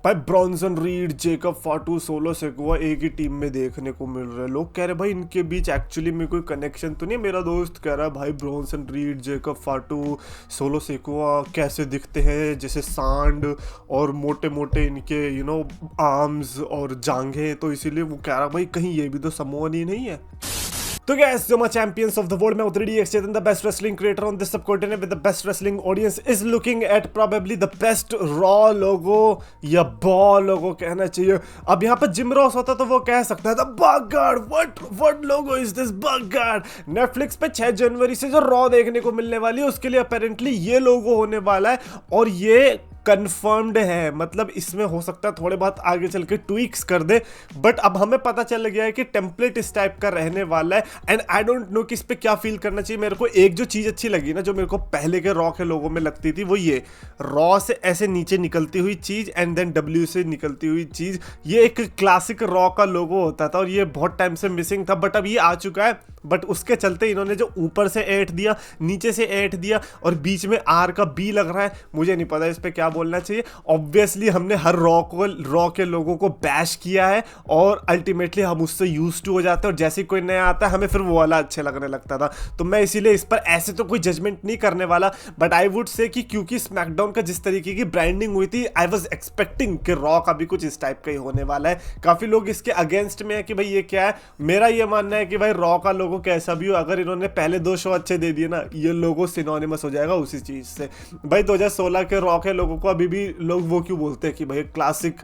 भाई Bronson read, Jacob फाटू, solo Sikoa एक ही team में देखने को मिल रहे हैं। लोग कह रहे भाई इनके बीच एक्चुअली में कोई कनेक्शन तो नहीं। मेरा दोस्त कह रहा है भाई Bronson read, Jacob फाटू, solo Sikoa कैसे दिखते हैं जैसे सांड और मोटे मोटे इनके आर्म्स और जांघें, तो इसीलिए वो कह रहा भाई कहीं ये भी तो समोअन ही नहीं है। तो guys, जो मैं चैंपियंस ऑफ द वर्ल्ड में 3DX Chetan, the best wrestling creator on this subcontinent with the best wrestling audience is looking at probably the best Raw logo या बॉ लोगो कहना चाहिए। अब यहाँ पर जिम रॉस होता तो वो कह सकता है द बगगार्ड, व्हाट लोगो इज दिस बगगार्ड। नेटफ्लिक्स पे 6 जनवरी से जो रॉ देखने को मिलने वाली है उसके लिए अपेरेंटली ये लोगो होने वाला है और ये कंफर्म्ड है। मतलब इसमें हो सकता है थोड़े बहुत आगे चल के ट्वीक्स कर दे, बट अब हमें पता चल गया है कि टेम्पलेट इस टाइप का रहने वाला है। एंड आई डोंट नो कि इस पे क्या फील करना चाहिए। मेरे को एक जो चीज अच्छी लगी ना, जो मेरे को पहले के रॉ के लोगों में लगती थी, वो ये रॉ से ऐसे नीचे निकलती हुई चीज एंड देन डब्ल्यू से निकलती हुई चीज, ये एक क्लासिक रॉ का लोगो होता था और ये बहुत टाइम से मिसिंग था, बट अब ये आ चुका है। बट उसके चलते इन्होंने जो ऊपर से 8 दिया, नीचे से 8 दिया और बीच में आर का बी लग रहा है, मुझे नहीं पता इस पे क्या बोलना चाहिए। ऑब्वियसली हमने हर रॉ के लोगों को बैश किया है और अल्टीमेटली हम उससे यूज टू हो जाते हैं और जैसे कोई नया आता है हमें फिर वो वाला अच्छे लगने लगता था। तो मैं इसीलिए इस पर ऐसे तो कोई जजमेंट नहीं करने वाला, बट आई वुड से कि क्योंकि स्मैकडाउन का जिस तरीके की ब्रांडिंग हुई थी, आई वाज एक्सपेक्टिंग कि रॉ का भी कुछ इस टाइप का ही होने वाला है। काफी लोग इसके अगेंस्ट में है कि भाई ये क्या है। मेरा ये मानना है कि भाई रॉ का लोगो कैसा भी हो, अगर इन्होंने पहले 2 शो अच्छे दे दिए ना, ये लोगो सिनोनिमस हो जाएगा उसी चीज से। भाई 2016 के रॉ के लोगों को अभी भी लोग वो क्यों बोलते हैं कि भाई क्लासिक,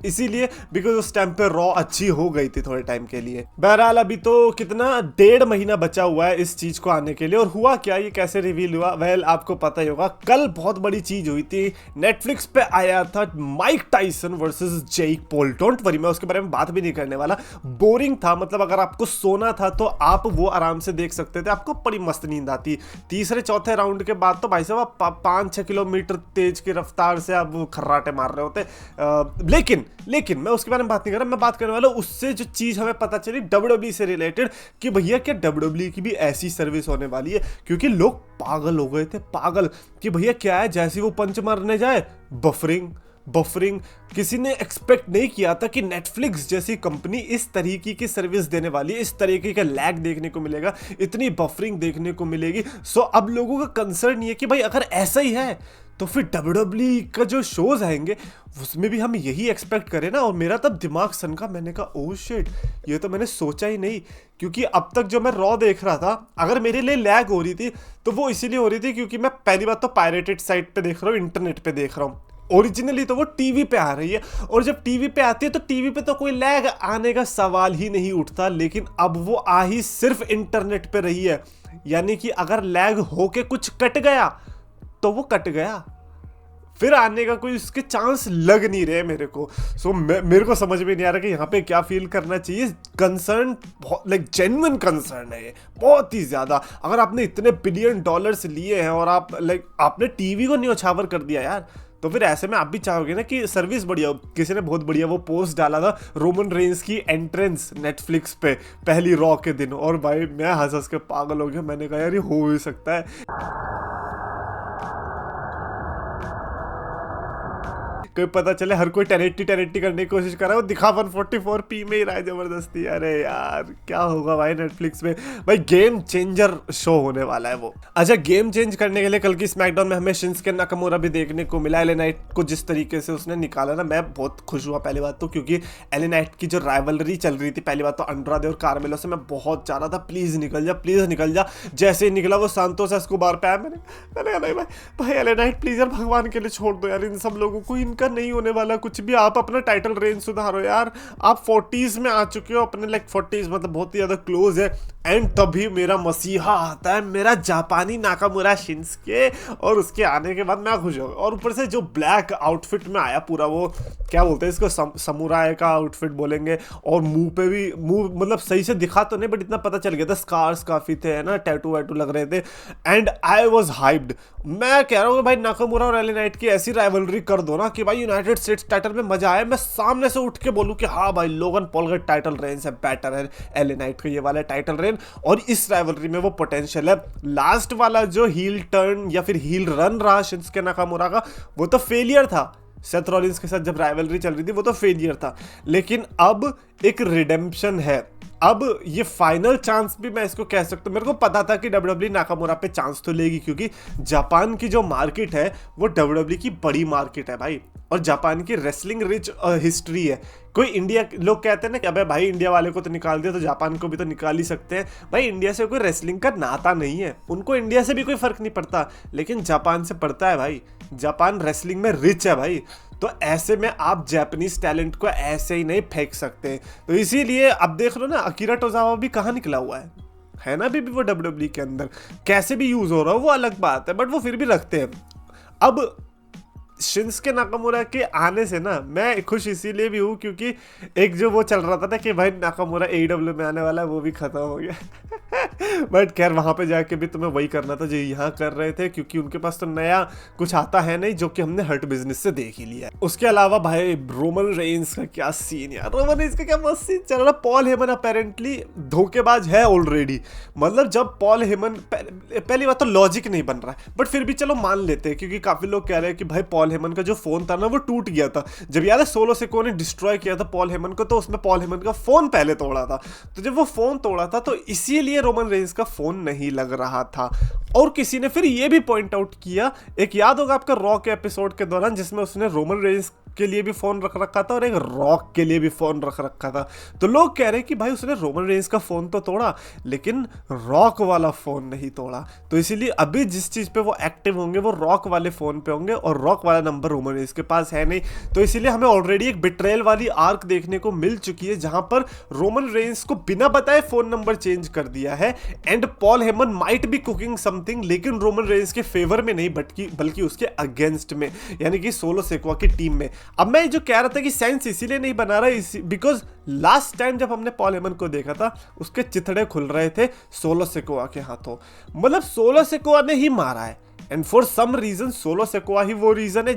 इसीलिए बिकॉज उस टाइम पे रॉ अच्छी हो गई थी थोड़े टाइम के लिए। बहरहाल अभी तो कितना 1.5 महीना बचा हुआ है इस चीज को आने के लिए। और हुआ क्या, ये कैसे रिवील हुआ, वेल आपको पता ही होगा। कल बहुत बड़ी चीज हुई थी, नेटफ्लिक्स पे आया था Mike Tyson versus Jake Paul. Don't worry, मैं उसके बारे में बात भी नहीं करने वाला। बोरिंग था, मतलब अगर आपको सोना था तो आप वो आराम से देख सकते थे, आपको बड़ी मस्त नींद आती। तीसरे चौथे राउंड के बाद तो भाई साहब 5-6 किलोमीटर तेज की रफ्तार से आप खर्राटे मार रहे होते। लेकिन मैं उसके बारे में बात नहीं कर रहा, मैं बात करने वाला उससे जो चीज हमें पता चली WWE से रिलेटेड कि भैया क्या WWE की भी ऐसी सर्विस होने वाली है। क्योंकि लोग पागल हो गए थे, पागल कि भैया क्या है, जैसे वो पंच मारने जाए बफरिंग। किसी ने एक्सपेक्ट नहीं किया था कि नेटफ्लिक्स जैसी कंपनी इस तरीके की सर्विस देने वाली है, इस तरीके का लैग देखने को मिलेगा, इतनी बफरिंग देखने को मिलेगी। सो अब लोगों का कंसर्न ये कि भाई अगर ऐसा ही है तो फिर WWE का जो शोज आएंगे उसमें भी हम यही एक्सपेक्ट करें ना। और मेरा तब दिमाग सनका, मैंने कहा ओह शिट, ये तो मैंने सोचा ही नहीं। क्योंकि अब तक जो मैं रॉ देख रहा था, अगर मेरे लिए लैग हो रही थी तो वो इसीलिए हो रही थी क्योंकि मैं पहली बात तो पायरेटेड साइट पे देख रहा हूँ, इंटरनेट पे देख रहा हूँ। ओरिजिनली तो वो टीवी पे आ रही है और जब टीवी पे आती है तो टीवी पे तो कोई लैग आने का सवाल ही नहीं उठता। लेकिन अब वो आ ही सिर्फ इंटरनेट पे रही है, यानी कि अगर लैग होके कुछ कट गया तो वो कट गया, फिर आने का कोई उसके चांस लग नहीं रहे मेरे को। सो मेरे को समझ में नहीं आ रहा कि यहाँ पे क्या फील करना चाहिए। कंसर्न लाइक जेन्युइन कंसर्न है ये, बहुत ही ज्यादा। अगर आपने इतने $1 बिलियन लिए हैं और आपने टीवी को न्योछावर कर दिया यार, तो फिर ऐसे में आप भी चाहोगे ना कि सर्विस बढ़िया हो। किसी ने बहुत बढ़िया वो पोस्ट डाला था, रोमन रेंस की एंट्रेंस नेटफ्लिक्स पे पहली रॉ के दिन, और भाई मैं हंस के पागल हो गया। मैंने कहा यार ये हो ही सकता है, कोई पता चले हर कोई 1080 करने की कोशिश कर रहा है, वो दिखा 144p में ही रहा है जबरदस्ती। अरे यार क्या होगा भाई नेटफ्लिक्स में। भाई गेम चेंजर शो होने वाला है वो। अच्छा, गेम चेंज करने के लिए कल की स्मैकडाउन में हमें शिंसुके नाकामुरा भी देखने को मिला। एले नाइट को जिस तरीके से उसने निकाला ना, मैं बहुत खुश हुआ पहली बात तो, क्योंकि एले नाइट की जो राइवलरी चल रही थी पहली बात तो अंड्रादे और कार्मेलो से, मैं बहुत चाह रहा था प्लीज निकल जा। जैसे ही निकला वो सांतोस एस्कोबार पे आया, मैंने कहा नहीं भाई एले नाइट प्लीज यार, भगवान के लिए छोड़ दो यार इन सब लोगों को, इनका नहीं होने वाला कुछ भी। आप अपना टाइटल रेंज सुधारो यार, आप 40s में आ चुके हो, अपने 40s मतलब बहुत ही ज्यादा क्लोज है। एंड तभी मेरा मसीहा आता है, मेरा जापानी नाकामुरा शिंसुके, और उसके आने के बाद मैं खुश हो गया। और ऊपर से जो ब्लैक आउटफिट में आया पूरा, वो क्या बोलते हैं इसको, समुराई का आउटफिट बोलेंगे। और मुंह पे भी, मुंह मतलब सही से दिखा तो नहीं बट इतना पता चल गया था, स्कार्स काफी थे है ना, टैटू वैटू लग रहे थे। And I was hyped. मैं कह रहा हूँ भाई नाकामुरा और एले नाइट की ऐसी राइवलरी कर दो ना कि भाई यूनाइटेड स्टेट्स टाइटल में मजा आए, मैं सामने से उठ के बोलूं कि हाँ भाई लोगन पॉल का टाइटल रेन से बेटर है एले नाइट का ये वाला टाइटल रेन। और इस राइवलरी में वो पोटेंशियल है। लास्ट वाला जो हील टर्न या फिर हील रन रहा शिंसुके नाकामुरा का, वो तो फेलियर था। सेथ रॉलिंस के साथ जब राइवलरी चल रही थी वो तो फेलियर था, लेकिन अब एक रिडेम्पशन है। अब ये फाइनल चांस भी मैं इसको कह सकता हूँ। मेरे को पता था कि डब्ल्यूडब्ल्यूई नाकामुरा पे चांस तो लेगी, क्योंकि जापान की जो मार्केट है वो डब्ल्यूडब्ल्यूई की बड़ी मार्केट है भाई, और जापान की रेसलिंग रिच हिस्ट्री है। कोई इंडिया, लोग कहते हैं ना कि अबे भाई इंडिया वाले को तो निकाल दिया तो जापान को भी तो निकाल ही सकते हैं। भाई इंडिया से कोई रेसलिंग का नाता नहीं है, उनको इंडिया से भी कोई फर्क नहीं पड़ता, लेकिन जापान से पड़ता है भाई। जापान रेसलिंग में रिच है भाई, तो ऐसे में आप जापानीज टैलेंट को ऐसे ही नहीं फेंक सकते। तो इसीलिए अब देख लो ना, अकीरा टोजावा भी कहाँ निकला हुआ है ना अभी भी वो डब्ल्यूडब्ल्यूई के अंदर। कैसे भी यूज हो रहा हो वो अलग बात है, बट वो फिर भी रखते हैं। अब शिंस्के नाकामुरा के आने से ना मैं खुश इसीलिए भी हूँ क्योंकि एक जो वो चल रहा था ना कि भाई नाकामुरा AEW में आने वाला है, वो भी खत्म हो गया। बट खैर वहाँ पे जाके भी तुम्हें वही करना था जो यहाँ कर रहे थे, क्योंकि उनके पास तो नया कुछ आता है नहीं, जो कि हमने हर्ट बिजनेस से देख ही लिया है। उसके अलावा भाई रोमन रेंस का क्या सीन यार, रोमन रेंस का क्या मस्त सीन चल रहा। पॉल हेमन अपेरेंटली धोखेबाज है ऑलरेडी। मतलब जब पॉल हेमन, पहली बात तो लॉजिक नहीं बन रहा है, बट फिर भी चलो मान लेते हैं, क्योंकि काफी लोग कह रहे हैं कि भाई पॉल हेमन का जो फोन था ना वो टूट गया था। जब याद है सोलो सिकोआ ने डिस्ट्रॉय किया था पॉल हेमन को, तो उसमें पॉल हेमन का फोन पहले तोड़ा था। तो जब वो फोन तोड़ा था तो इसीलिए रोमन रेंस का फोन नहीं लग रहा था। और किसी ने फिर ये भी पॉइंट आउट किया, एक याद होगा आपका रॉ के एपिसोड के दौरान, जिसमें उसने रोमन रेंस के लिए भी फोन रख रखा था और एक रॉक के लिए भी फोन रख रखा था। तो लोग कह रहे हैं कि भाई उसने रोमन रेंस का फोन तो तोड़ा लेकिन रॉक वाला फोन नहीं तोड़ा। तो इसीलिए अभी जिस चीज पे वो एक्टिव होंगे वो रॉक वाले फोन पे होंगे, और रॉक वाला नंबर रोमन रेंस के पास है नहीं। तो इसीलिए हमें ऑलरेडी एक बिट्रेल वाली आर्क देखने को मिल चुकी है, जहां पर रोमन रेंस को बिना बताए फोन नंबर चेंज कर दिया है। And Paul Heyman might be cooking something, लेकिन रोमन रेंस के फेवर में नहीं बल्कि उसके अगेंस्ट में, यानी कि सोलो सिकोआ की टीम में। अब मैं जो कह रहा था कि सेंस इसीलिए नहीं बना रहा, बिकॉज लास्ट टाइम जब हमने पॉल हेमन को देखा था उसके चिथड़े खुल रहे थे सोलो सिकोआ के हाथों। मतलब सोलो सिकोआ ने ही मारा है, and for some reason Solo Sikoa ही वो रीजन है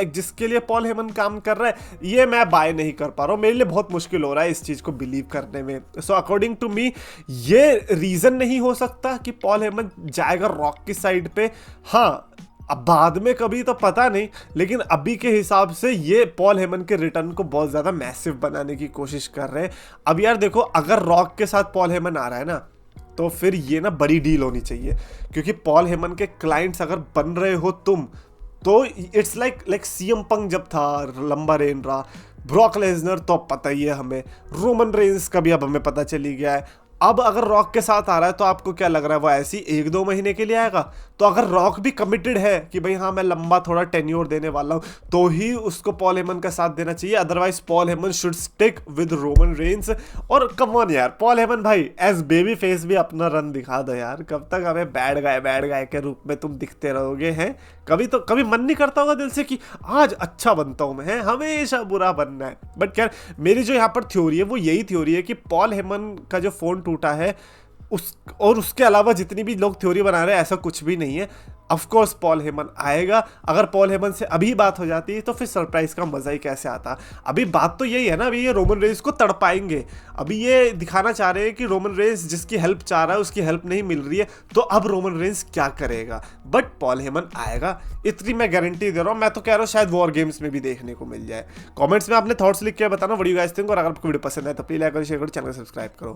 जिसके लिए पॉल हेमन काम कर रहा है। ये मैं बाय नहीं कर पा रहा हूँ, मेरे लिए बहुत मुश्किल हो रहा है इस चीज को बिलीव करने में। सो अकॉर्डिंग टू मी ये रीजन नहीं हो सकता कि पॉल हेमन जाएगा रॉक की साइड पे। हाँ, अब बाद में कभी तो पता नहीं, लेकिन अभी के हिसाब से ये पॉल हेमन के रिटर्न को बहुत ज़्यादा मैसिव बनाने की कोशिश कर रहे हैं। अब यार देखो, अगर रॉक के साथ पॉल हेमन आ रहा है ना, तो फिर ये ना बड़ी डील होनी चाहिए, क्योंकि पॉल हेमन के क्लाइंट्स अगर बन रहे हो तुम, तो इट्स लाइक सीएम पंक जब था लंबा रेन रहा, ब्रॉक लेसनर तो पता ही है हमें, रोमन रेंस का भी अब हमें पता चली गया है। अब अगर रॉक के साथ आ रहा है तो आपको क्या लग रहा है वो ऐसी 1-2 महीने के लिए आएगा? तो अगर रॉक भी कमिटेड है कि भाई हाँ मैं लंबा थोड़ा टेन्योर देने वाला हूँ, तो ही उसको पॉल हेमन का साथ देना चाहिए। Otherwise Paul Heyman should stick with Roman Reigns. और कम ऑन यार, पॉल हेमन भाई एज बेबी फेस भी अपना रन दिखा दो यार। कब तक हमें बैड गाय के रूप में तुम दिखते रहोगे हैं? कभी मन नहीं करता होगा दिल से कि आज अच्छा बनता हूं मैं, हमेशा बुरा बनना है। बट क्या, मेरी जो यहाँ पर थ्योरी है वो यही थ्योरी है कि पॉल हेमन का जो फोन टूटा है उसके अलावा जितनी भी लोग थ्योरी बना रहे हैं ऐसा कुछ भी नहीं है। ऑफ कोर्स पॉल हेमन आएगा। अगर पॉल हेमन से अभी बात हो जाती है तो फिर सरप्राइज का मजा ही कैसे आता। अभी बात तो यही है ना, अभी ये रोमन रेंस को तड़पाएंगे। अभी ये दिखाना चाह रहे हैं कि रोमन रेंस जिसकी हेल्प चाह रहा है उसकी हेल्प नहीं मिल रही है, तो अब रोमन रेंस क्या करेगा। बट पॉल हेमन आएगा, इतनी मैं गारंटी दे रहा हूँ। मैं तो कह रहा हूँ शायद वॉर गेम्स में भी देखने को मिल जाए। कॉमेंट्स में अपने थॉट्स लिख के बताना व्हाट यू गाइस थिंक, और अगर आपको वीडियो पसंद है तो प्लीज लाइक करो, शेयर करो, चैनल सब्सक्राइब करो।